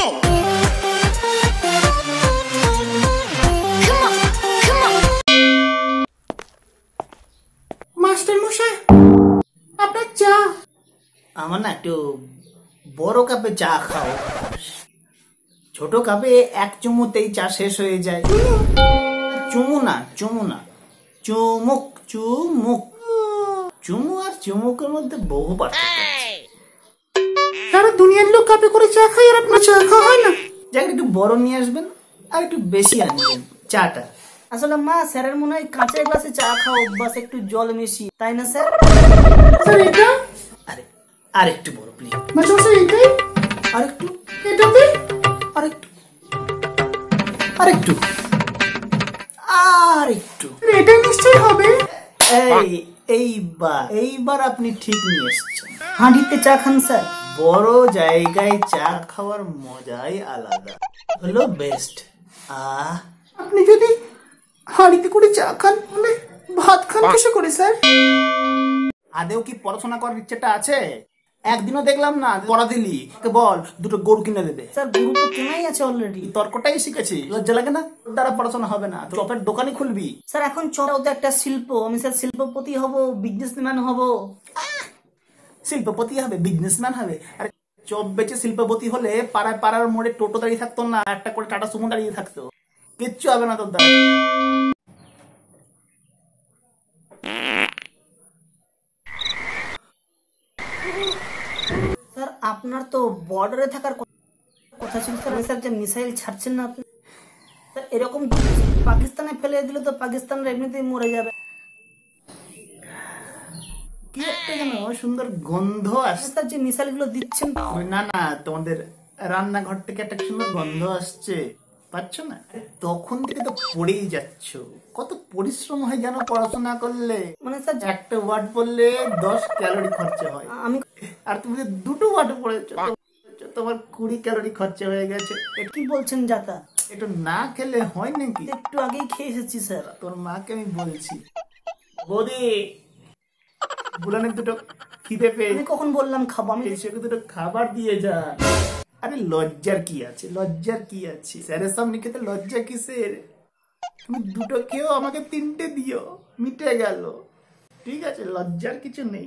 again. Come on, come on. Master মশাই, আপনার চা। আমার না একটু বড় কাপে চা খাও। ছোট কাপে এক চুমুতেই চা শেষ হয়ে যায়। চুমু না, চুমু না, চুমুক, চুমুক। চুমু আর চুমুকের মধ্যে বহু পার্থক্য আছে। সারা দুনিয়ার লোক কাপে করে চা খায়, আর আপনার চা খাওয়া হয় না। যাকে একটু বড় নিয়ে আসবেন আর একটু বেশি আনবেন চাটা। আসলে মা, স্যারের মনে হয় কাঁচের গ্লাসে চা খাওয়া অভ্যাস, একটু জল মিশিয়ে, তাই না স্যার? স্যার এটা আর একটু বড় প্লিজ। মাস্টার এটাই আর একটু, এটাতে আর একটু, আর একটু, আর একটু। এটা নিশ্চয়ই হবে। এইবার আপনি ঠিক নিয়ে এসেছেন। হাঁড়িতে চা খান স্যার? বড় জায়গায় চা খাওয়ার মজাই আলাদা, হলো বেস্ট। আপনি যদি হাঁড়িতে করে চা খান, তাহলে ভাত খান কিসে করে স্যার? আদেও কি পড়াশোনা করার ইচ্ছেটা আছে? একদিনও দেখলাম না পড়া দিলি। বল দুটো গরু কিনে দেবে। স্যার গরু তো কেনাই আছে অলরেডি। তর্কটাই শিখেছি, লজ্জা লাগে না? দ্বারা পড়াশোনা হবে না, চপের দোকানই খুলবি। স্যার এখন চপও তো একটা শিল্প, আমি স্যার শিল্পপতি হব, বিজনেসম্যান হব। শিল্পপতি হবে, বিজনেসম্যান হবে? আর চপ বেচে শিল্পপতি হলে পাড়ায় পাড়ার মোড়ে টোটো দাঁড়িয়ে থাকতো না, একটা করে টাটা সুমো দাঁড়িয়ে থাকতো। কিচ্ছু হবে না তোর দ্বারা। স্যার আপনার তো বর্ডারে থাকার কথা ছিল স্যার। স্যার যে মিসাইল ছাড়ছেন না আপনি, স্যার এরকম পাকিস্তানে ফেলে দিলে তো পাকিস্তানরা এমনিতেই মরে যাবে। কি একটা যেন সুন্দর গন্ধ আসছে। স্যার যে মিসাইল গুলো দিচ্ছেন, না না, তোমাদের রান্নাঘর থেকে একটা সুন্দর গন্ধ আসছে, পাচ্ছ না? তখন থেকে তো পড়েই যাচ্ছ। কত পরিশ্রম হয় জানো পড়াশোনা করলে? মানে স্যার একটা ওয়ার্ড পড়লে 10 ক্যালোরি খরচা হয়। আমি, আর তুমি যে দুটো ওয়ার্ড পড়েছো, তোমার 20 ক্যালোরি খরচা হয়ে গেছে। কি বলছেন যাতা? একটু না খেলে হয় নাকি? একটু আগেই খেয়ে এসেছি স্যার। তোর মাকে আমি বলছি, বৌদি বুলানের দুটো খিদে পেয়ে। আমি কখন বললাম খাবো? আমি দুটো খাবার দিয়ে যা। আরে লজ্জার কি আছে, লজ্জার কি আছে? স্যারের সামনে খেতে লজ্জা কিসের? তুমি দুটো খেয়েও আমাকে 3টে দিও, মিটে গেল। ঠিক আছে, লজ্জার কিছু নেই।